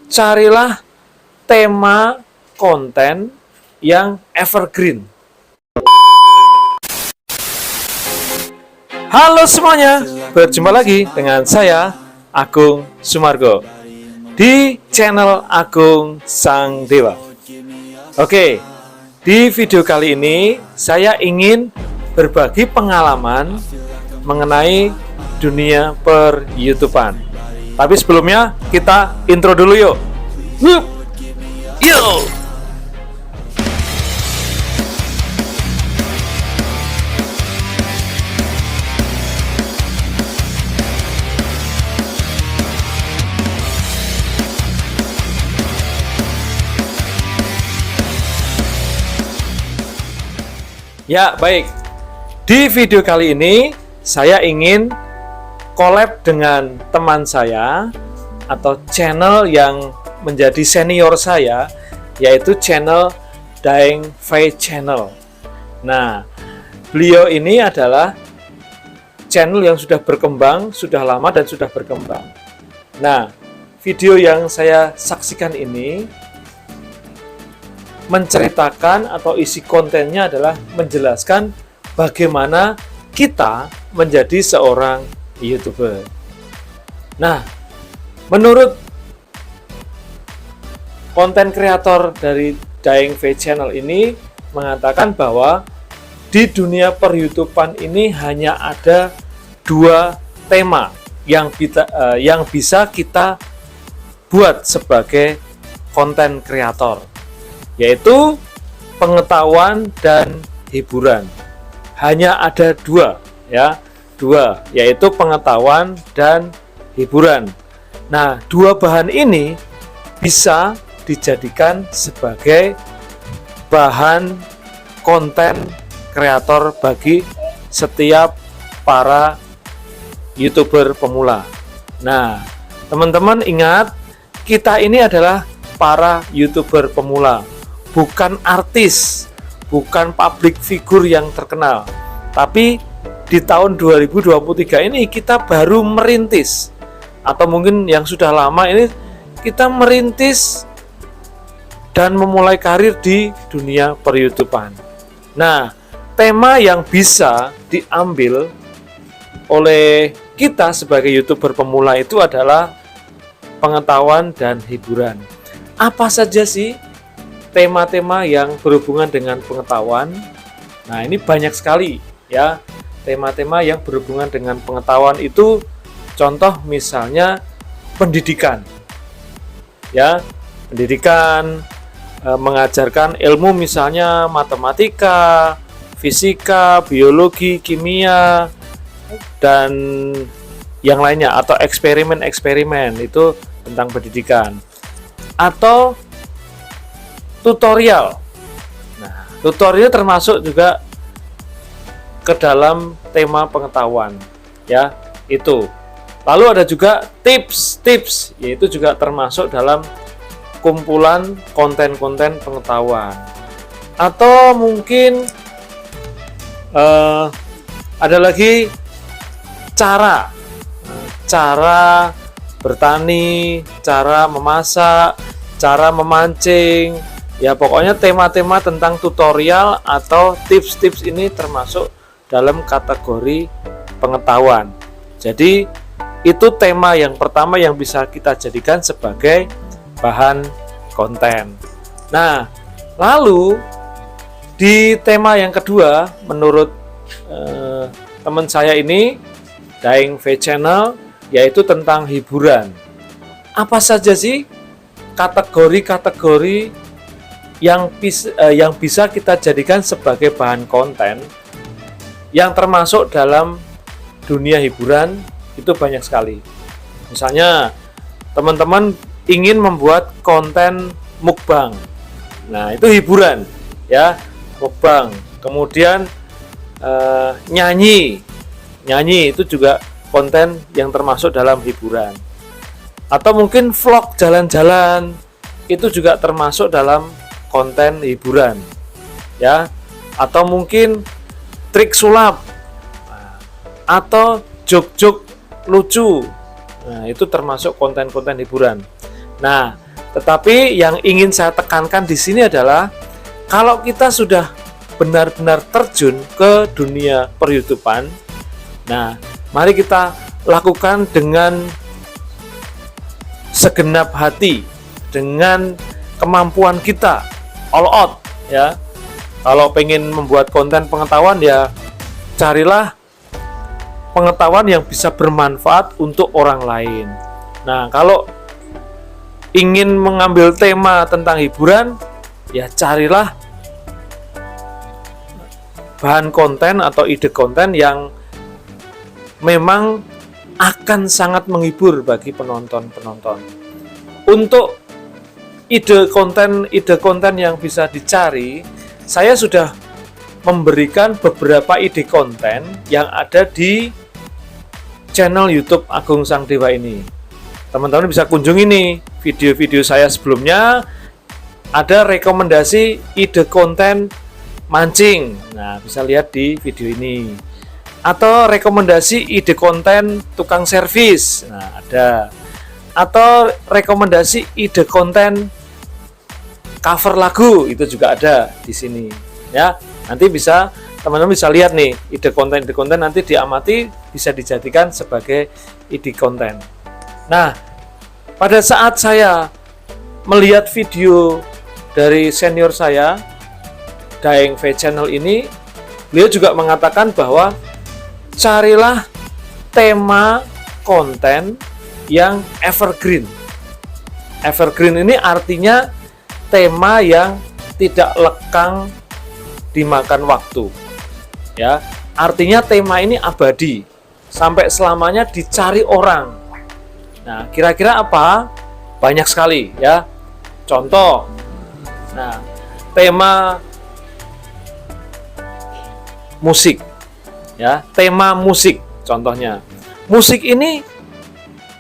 carilah tema konten yang evergreen. Halo semuanya, berjumpa lagi dengan saya Agung Sumargo di channel Agung Sang Dewa. Oke, di video kali ini saya ingin berbagi pengalaman mengenai dunia per-YouTubean. Tapi sebelumnya kita intro dulu yuk. Yuk. Ya, baik. Di video kali ini saya ingin collab dengan teman saya atau channel yang menjadi senior saya, yaitu channel Daeng Fei Channel. Nah, beliau ini adalah channel yang sudah berkembang, sudah lama dan sudah berkembang. Nah, video yang saya saksikan ini menceritakan atau isi kontennya adalah menjelaskan bagaimana kita menjadi seorang YouTuber. Nah, menurut konten kreator dari Daeng Fei Channel ini mengatakan bahwa di dunia per-YouTubean ini hanya ada dua tema yang bisa kita buat sebagai konten kreator, yaitu pengetahuan dan hiburan. Hanya ada dua, yaitu pengetahuan dan hiburan. Nah, dua bahan ini bisa dijadikan sebagai bahan konten kreator bagi setiap para YouTuber pemula. Nah, teman-teman ingat, kita ini adalah para YouTuber pemula, bukan artis, bukan public figure yang terkenal. Tapi di tahun 2023 ini kita baru merintis, atau mungkin yang sudah lama ini kita merintis dan memulai karir di dunia per-YouTubean. Nah, tema yang bisa diambil oleh kita sebagai YouTuber pemula itu adalah pengetahuan dan hiburan. Apa saja sih tema-tema yang berhubungan dengan pengetahuan? Nah, ini banyak sekali ya. Tema-tema yang berhubungan dengan pengetahuan itu, contoh misalnya pendidikan. Ya, pendidikan mengajarkan ilmu misalnya matematika, fisika, biologi, kimia, dan yang lainnya, atau eksperimen-eksperimen itu tentang pendidikan. Atau tutorial. Nah, tutorial termasuk juga ke dalam tema pengetahuan, ya, itu. Lalu ada juga tips-tips, yaitu juga termasuk dalam kumpulan konten-konten pengetahuan. Atau mungkin ada lagi cara bertani, cara memasak, cara memancing, ya pokoknya tema-tema tentang tutorial atau tips-tips ini termasuk dalam kategori pengetahuan. Jadi itu tema yang pertama yang bisa kita jadikan sebagai bahan konten. Nah, lalu di tema yang kedua, menurut teman saya ini, Daeng Fei Channel, yaitu tentang hiburan. Apa saja sih kategori-kategori yang bisa kita jadikan sebagai bahan konten yang termasuk dalam dunia hiburan? Itu banyak sekali. Misalnya teman-teman ingin membuat konten mukbang. Nah, itu hiburan ya, mukbang. Kemudian nyanyi itu juga konten yang termasuk dalam hiburan. Atau mungkin vlog jalan-jalan, itu juga termasuk dalam konten hiburan ya. Atau mungkin trik sulap, atau jok-jok lucu. Nah, itu termasuk konten-konten hiburan. Nah, Tetapi yang ingin saya tekankan di sini adalah kalau kita sudah benar-benar terjun ke dunia per-YouTubean, nah, mari kita lakukan dengan segenap hati, dengan kemampuan kita, all out ya. Kalau pengen membuat konten pengetahuan ya carilah pengetahuan yang bisa bermanfaat untuk orang lain. Nah, kalau ingin mengambil tema tentang hiburan, ya carilah bahan konten atau ide konten yang memang akan sangat menghibur bagi penonton-penonton. Untuk ide konten yang bisa dicari, saya sudah memberikan beberapa ide konten yang ada di channel YouTube Agung Sang Dewa ini. Teman-teman bisa kunjungi nih video-video saya sebelumnya, ada rekomendasi ide konten mancing. Nah, bisa lihat di video ini. Atau rekomendasi ide konten tukang servis. Nah, ada. Atau rekomendasi ide konten cover lagu, itu juga ada di sini. Ya, nanti bisa teman-teman bisa lihat nih ide konten nanti diamati, bisa dijadikan sebagai ide konten. Nah, pada saat saya melihat video dari senior saya, Daeng V Channel ini, beliau juga mengatakan bahwa carilah tema konten yang evergreen. Evergreen ini artinya tema yang tidak lekang dimakan waktu. Ya, artinya tema ini abadi, sampai selamanya dicari orang. Nah, kira-kira apa? Banyak sekali ya. Contoh, nah, tema musik, ya, tema musik. Contohnya, musik ini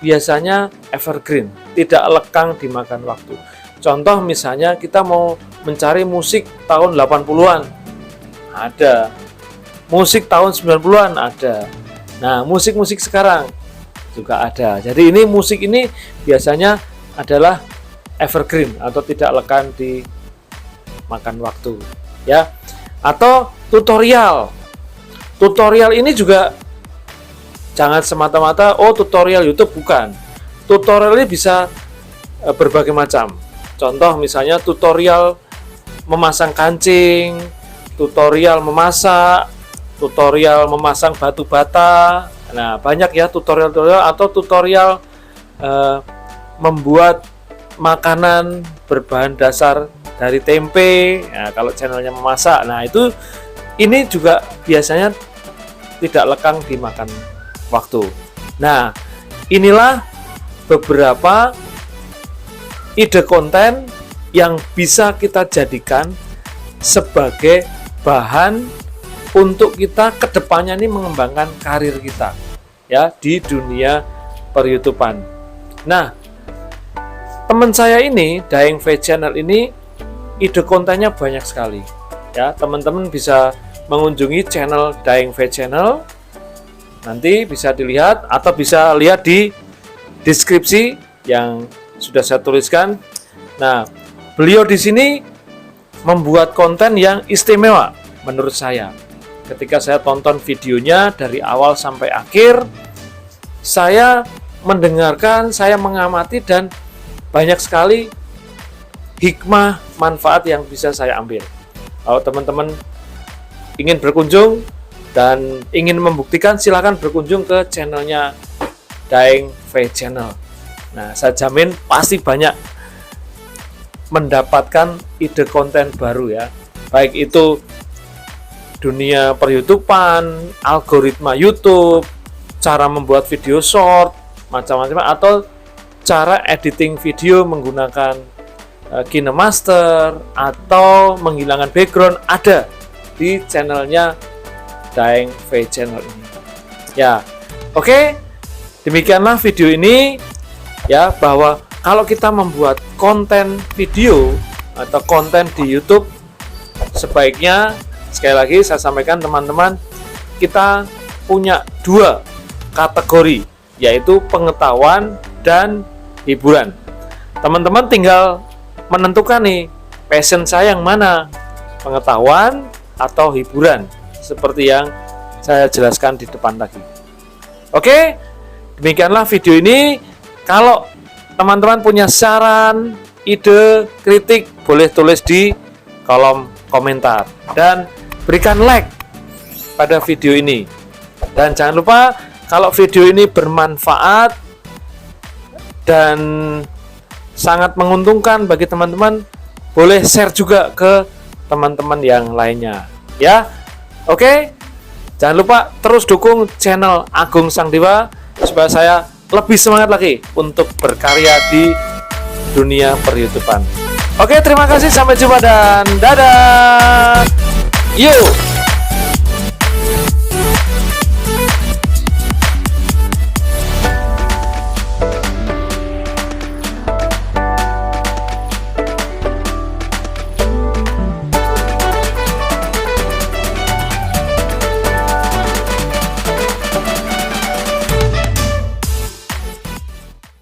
biasanya evergreen, tidak lekang dimakan waktu. Contoh misalnya kita mau mencari musik tahun 80-an, ada. Musik tahun 90-an ada. Nah, musik-musik sekarang juga ada. Jadi ini musik ini biasanya adalah evergreen atau tidak lekang dimakan waktu, ya. Atau tutorial. Tutorial ini juga jangan semata-mata tutorial YouTube, bukan. Tutorial ini bisa berbagai macam. Contoh misalnya tutorial memasang kancing, tutorial memasak, tutorial memasang batu bata. Nah, banyak ya tutorial-tutorial, atau tutorial membuat makanan berbahan dasar dari tempe. Nah, kalau channelnya memasak, nah ini juga biasanya tidak lekang dimakan waktu. Nah, inilah beberapa ide konten yang bisa kita jadikan sebagai bahan untuk kita kedepannya ini mengembangkan karir kita ya di dunia per-YouTubean. Nah, teman saya ini, Daeng V Channel ini, ide kontennya banyak sekali. Ya, teman-teman bisa mengunjungi channel Daeng V Channel. Nanti bisa dilihat atau bisa lihat di deskripsi yang sudah saya tuliskan. Nah, beliau di sini membuat konten yang istimewa menurut saya. Ketika saya tonton videonya dari awal sampai akhir, saya mendengarkan, saya mengamati, dan banyak sekali hikmah manfaat yang bisa saya ambil. Kalau teman-teman ingin berkunjung dan ingin membuktikan, silakan berkunjung ke channelnya Daeng V Channel. Nah, saya jamin pasti banyak mendapatkan ide konten baru ya. Baik itu dunia per-YouTubean, algoritma YouTube, cara membuat video short, macam-macam, atau cara editing video menggunakan KineMaster atau menghilangkan background, ada di channelnya Daeng V Channel ini. Ya, oke. Demikianlah video ini ya, bahwa kalau kita membuat konten video atau konten di YouTube, sebaiknya sekali lagi saya sampaikan teman-teman, kita punya dua kategori, yaitu pengetahuan dan hiburan. Teman-teman tinggal menentukan nih, passion saya yang mana, pengetahuan atau hiburan, seperti yang saya jelaskan di depan tadi. Oke, demikianlah video ini. Kalau teman-teman punya saran, ide, kritik, boleh tulis di kolom komentar dan berikan like pada video ini. Dan jangan lupa, kalau video ini bermanfaat dan sangat menguntungkan bagi teman-teman, boleh share juga ke teman-teman yang lainnya ya. Oke, jangan lupa terus dukung channel Agung Sang Dewa supaya saya lebih semangat lagi untuk berkarya di dunia per-YouTubean. Oke, terima kasih, sampai jumpa dan dadah. Yuk.